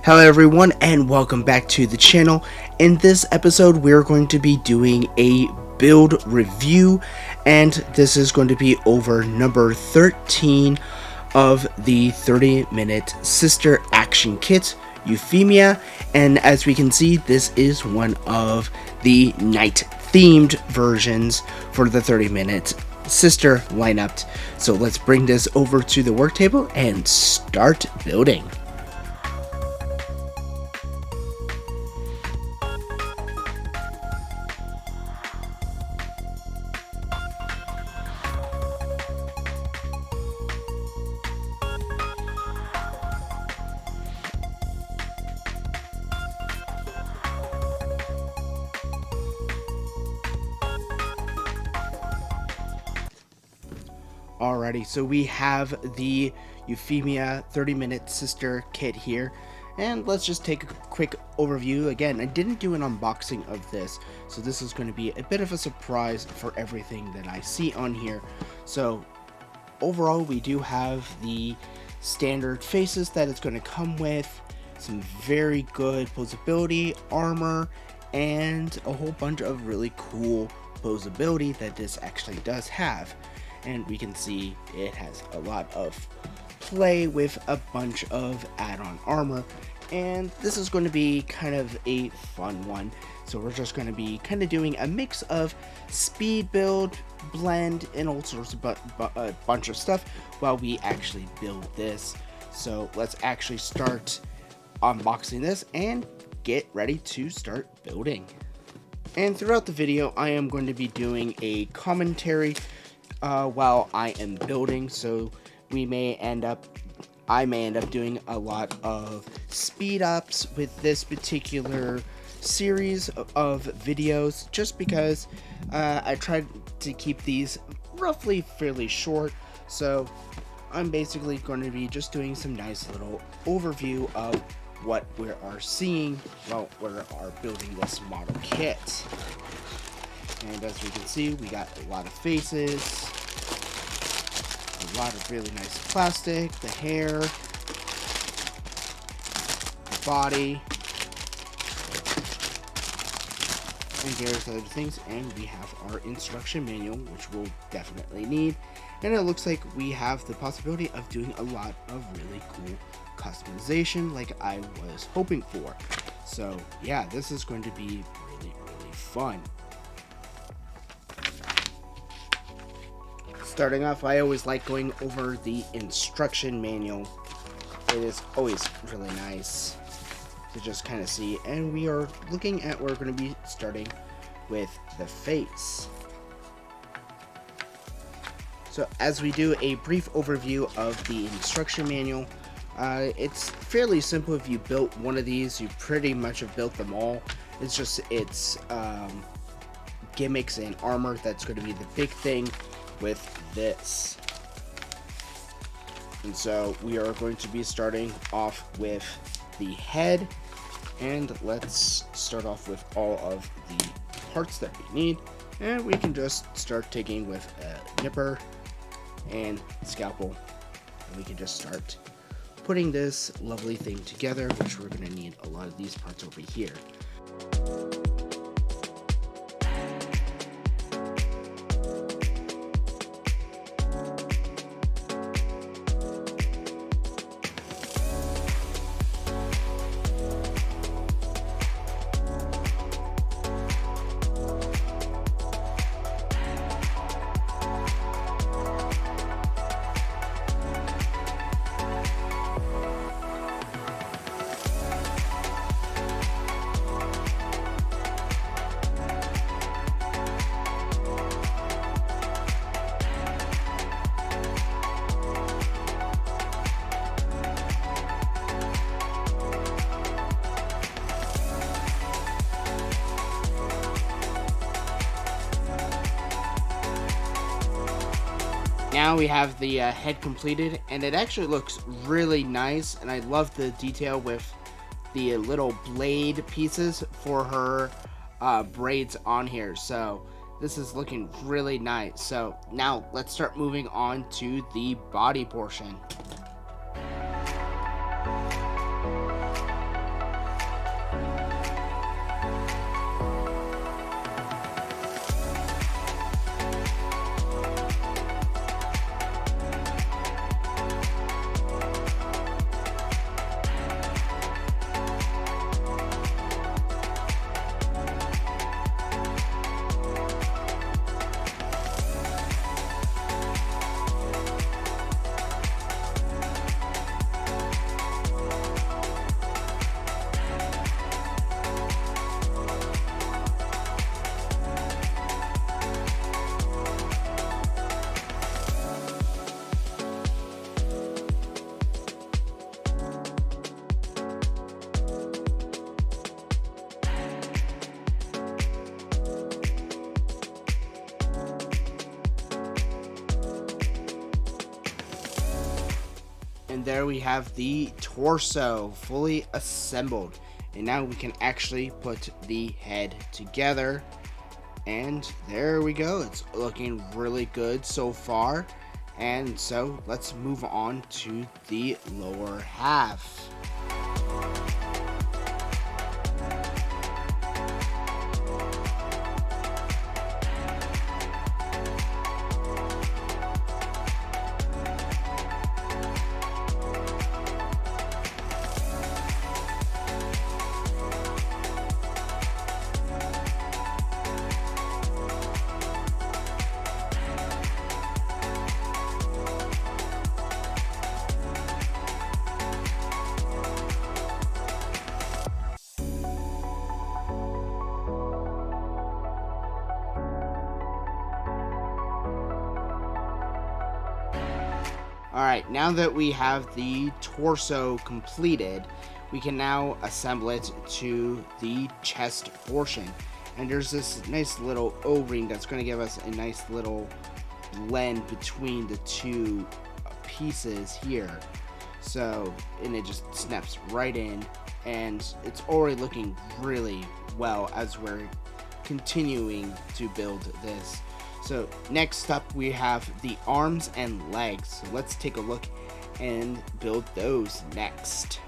Hello everyone and welcome back to the channel. In this episode we're going to be doing a build review, and this is going to be over number 13 of the 30-minute sister action kit Yufia, and as we can see this is one of the night themed versions for the 30-minute sister lineup. So let's bring this over to the work table and start building. Alrighty, so we have the Yufia 30-minute sister kit here, and let's just take a quick overview. Again, I didn't do an unboxing of this, so this is going to be a bit of a surprise for everything that I see on here. So overall, we do have the standard faces that it's going to come with, some very good posability, armor, and a whole bunch of really cool posability that this actually does have. And we can see it has a lot of play with a bunch of add-on armor, and this is going to be kind of a fun one. So we're just going to be kind of doing a mix of speed build, blend, and all sorts of a bunch of stuff while we actually build this. So let's actually start unboxing this and get ready to start building. And throughout the video I am going to be doing a commentary while I am building, so I may end up doing a lot of speed ups with this particular series of videos, just because I tried to keep these roughly fairly short. So I'm basically going to be just doing some nice little overview of what we are seeing while we are building this model kit. And as we can see, we got a lot of faces, a lot of really nice plastic, the hair, the body, and various other things. And we have our instruction manual, which we'll definitely need. And it looks like we have the possibility of doing a lot of really cool customization like I was hoping for. So yeah, this is going to be really fun. Starting off, I always like going over the instruction manual. It is always really nice to just kind of see, and we are looking at, we're going to be starting with the face. So as we do a brief overview of the instruction manual, it's fairly simple. If you built one of these, you pretty much have built them all. It's just gimmicks and armor that's going to be the big thing with this. And so we are going to be starting off with the head, and let's start off with all of the parts that we need, and we can just start taking with a nipper and scalpel, and we can just start putting this lovely thing together, which we're going to need a lot of these parts over here. Now we have the head completed, and it actually looks really nice, and I love the detail with the little blade pieces for her braids on here. So this is looking really nice. So now let's start moving on to the body portion. there we have the torso fully assembled. And now we can actually put the head together. And there we go. It's looking really good so far. And so let's move on to the lower half. Alright, now that we have the torso completed, we can now assemble it to the chest portion. And there's this nice little O-ring that's going to give us a nice little blend between the two pieces here. So, and it just snaps right in, and it's already looking really well as we're continuing to build this. So next up we have the arms and legs. So let's take a look and build those next.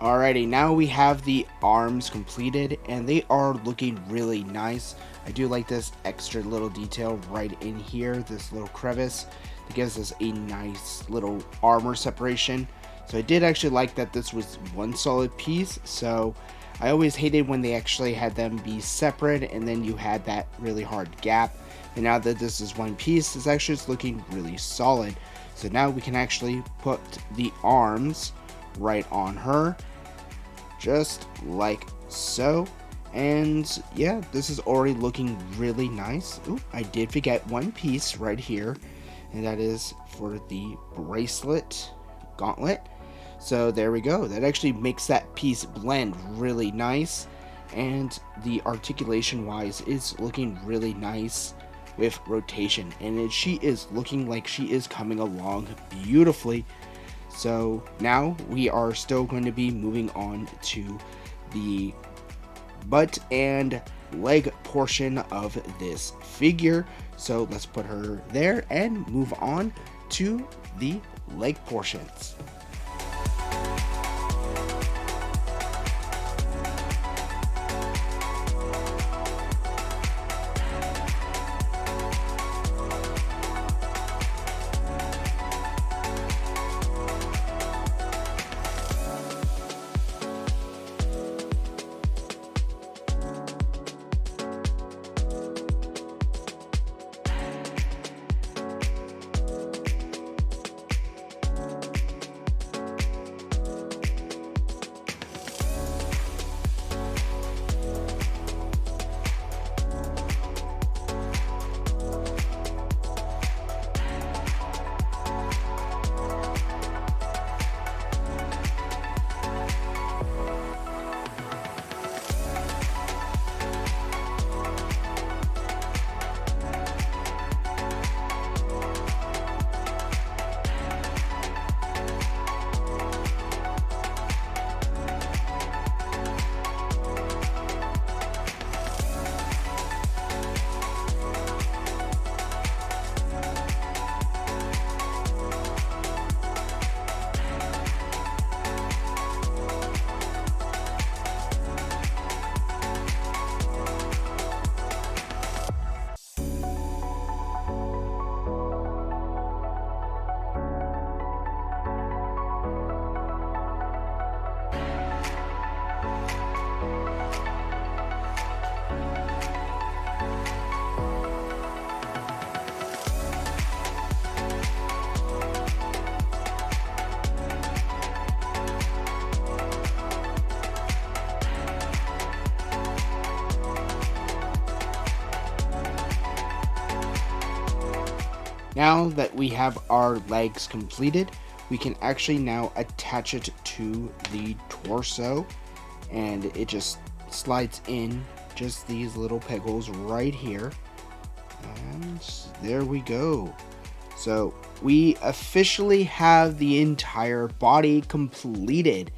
Alrighty, now we have the arms completed and they are looking really nice. I do like this extra little detail right in here, this little crevice that gives us a nice little armor separation. So I did actually like that this was one solid piece. So I always hated when they actually had them be separate and then you had that really hard gap. And now that this is one piece, it's actually just looking really solid. So now we can actually put the arms right on her, just like so. And yeah, this is already looking really nice. Ooh, I did forget one piece right here, and that is for the bracelet gauntlet. So there we go. That actually makes that piece blend really nice, and the articulation wise is looking really nice with rotation, and she is looking like she is coming along beautifully. So now we are still going to be moving on to the butt and leg portion of this figure. So let's put her there and move on to the leg portions. Now that we have our legs completed, we can actually now attach it to the torso, and it just slides in just these little peg holes right here, and there we go. So we officially have the entire body completed.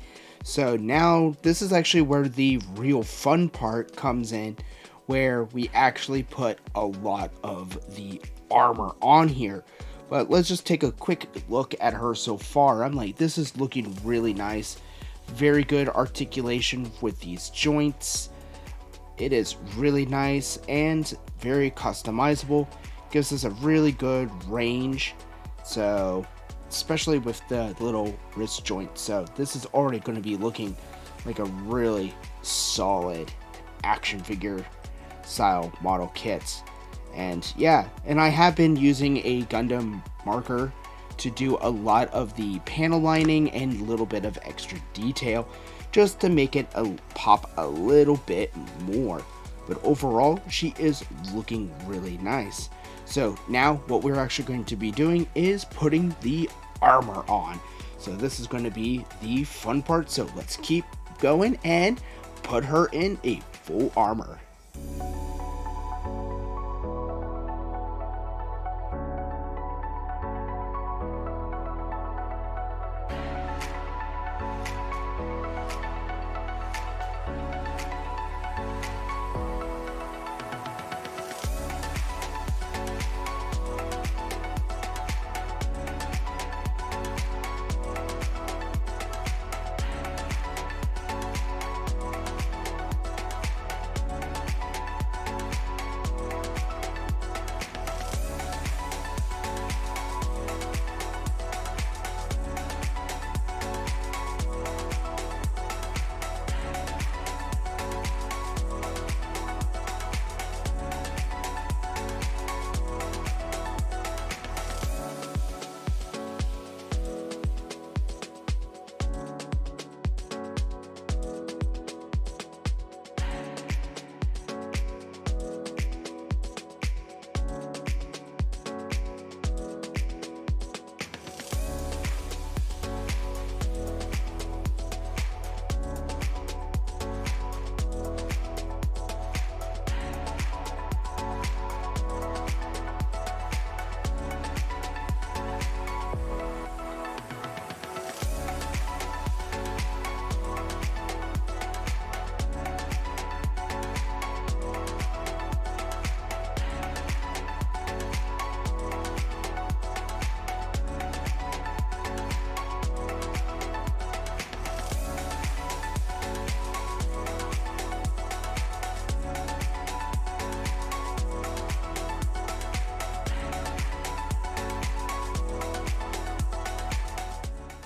So now this is actually where the real fun part comes in, where we actually put a lot of the armor on here. But let's just take a quick look at her so far. I'm like, this is looking really nice. Very good articulation with these joints. It is really nice and very customizable. Gives us a really good range. So, especially with the little wrist joint. So this is already going to be looking like a really solid action figure style model kits. And yeah, and I have been using a Gundam marker to do a lot of the panel lining and a little bit of extra detail just to make it pop a little bit more. But overall, she is looking really nice. So now what we're actually going to be doing is putting the armor on. So this is going to be the fun part. So let's keep going and put her in a full armor.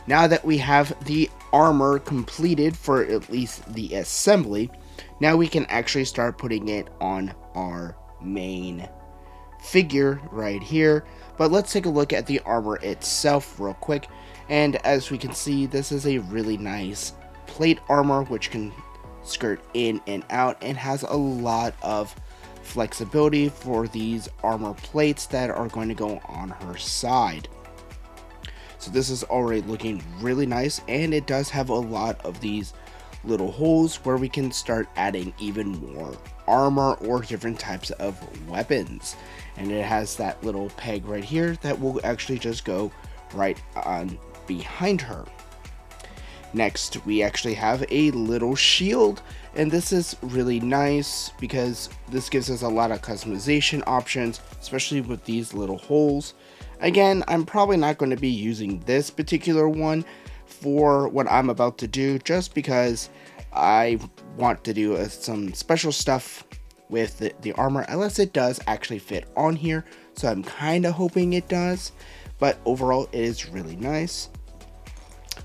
Now that we have the armor completed for at least the assembly, now we can actually start putting it on our main figure right here. But let's take a look at the armor itself real quick. And as we can see, this is a really nice plate armor which can skirt in and out and has a lot of flexibility for these armor plates that are going to go on her side. So this is already looking really nice, and it does have a lot of these little holes where we can start adding even more armor or different types of weapons. And it has that little peg right here that will actually just go right on behind her. Next, we actually have a little shield, and this is really nice because this gives us a lot of customization options, especially with these little holes. Again, I'm probably not going to be using this particular one for what I'm about to do, just because I want to do some special stuff with the armor, unless it does actually fit on here. So I'm kind of hoping it does, but overall it is really nice.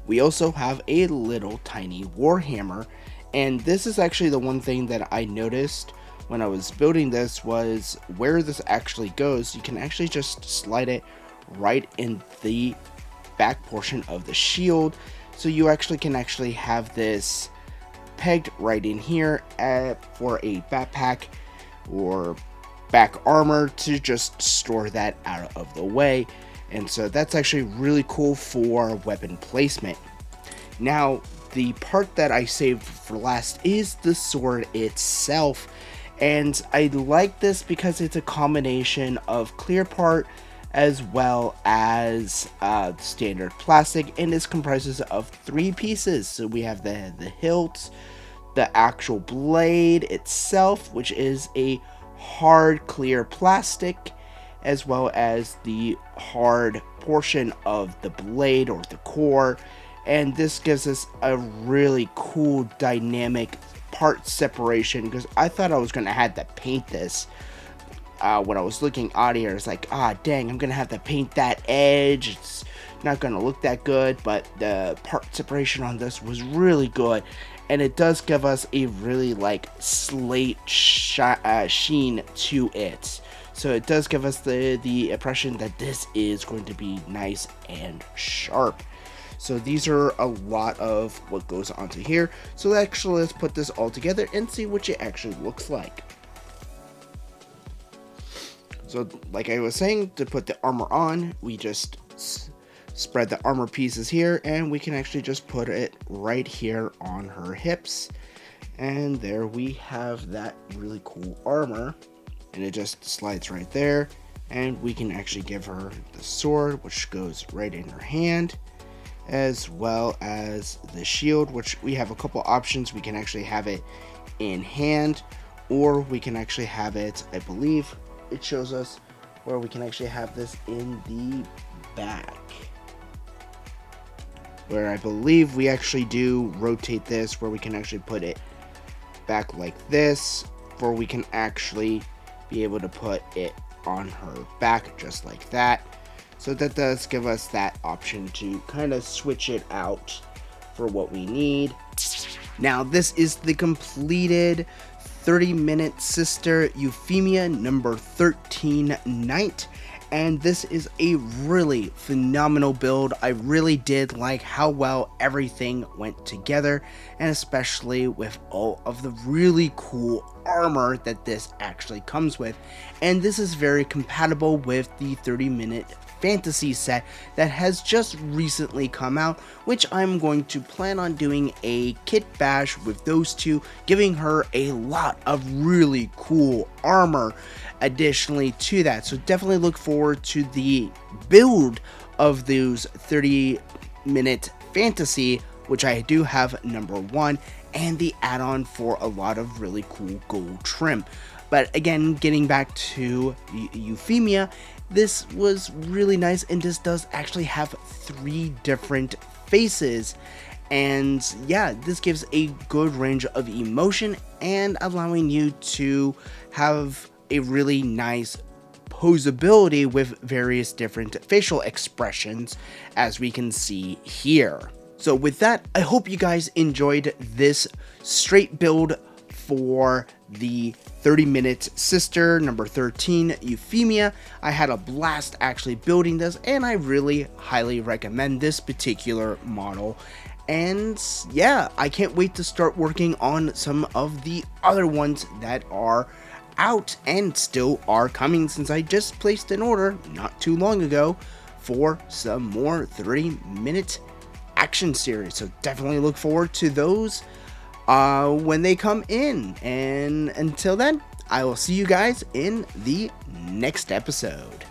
We also have a little tiny warhammer, and this is actually the one thing that I noticed when I was building this was where this actually goes. You can actually just slide it right in the back portion of the shield, so you actually can have this pegged right in here for a backpack or back armor to just store that out of the way. And so that's actually really cool for weapon placement. Now, the part that I saved for last is the sword itself. And I like this because it's a combination of clear part as well as standard plastic, and this comprises of 3 pieces. So we have the hilt, the actual blade itself, which is a hard clear plastic, as well as the hard portion of the blade or the core. And this gives us a really cool dynamic part separation, because I thought I was going to have to paint this when I was looking out here. It's like, dang, I'm going to have to paint that edge. It's not going to look that good, but the part separation on this was really good. And it does give us a really like slate sheen to it. So it does give us the impression that this is going to be nice and sharp. So these are a lot of what goes onto here. So actually, let's put this all together and see what it actually looks like. So like I was saying, to put the armor on, we just spread the armor pieces here, and we can actually just put it right here on her hips. And there we have that really cool armor, and it just slides right there. And we can actually give her the sword, which goes right in her hand, as well as the shield, which we have a couple options. We can actually have it in hand, or we can actually have it, I believe it shows us where we can actually have this in the back, where I believe we actually do rotate this, where we can actually put it back like this, or we can actually be able to put it on her back just like that. So that does give us that option to kind of switch it out for what we need. Now, this is the completed 30-minute Sister Yufia number 13 Knight, and this is a really phenomenal build. I really did like how well everything went together, and especially with all of the really cool armor that this actually comes with. And this is very compatible with the 30-minute fantasy set that has just recently come out, which I'm going to plan on doing a kit bash with those two, giving her a lot of really cool armor additionally to that. So definitely look forward to the build of those 30-minute fantasy, which I do have number 1, and the add-on for a lot of really cool gold trim. But again, getting back to Yufia, this was really nice, and this does actually have 3 different faces. And yeah, this gives a good range of emotion and allowing you to have a really nice posability with various different facial expressions, as we can see here. So with that, I hope you guys enjoyed this straight build for the 30-minute Sister number 13 Yufia. I had a blast actually building this, and I really highly recommend this particular model. And yeah, I can't wait to start working on some of the other ones that are out and still are coming, since I just placed an order not too long ago for some more 30-minute action series. So definitely look forward to those when they come in. And until then, I will see you guys in the next episode.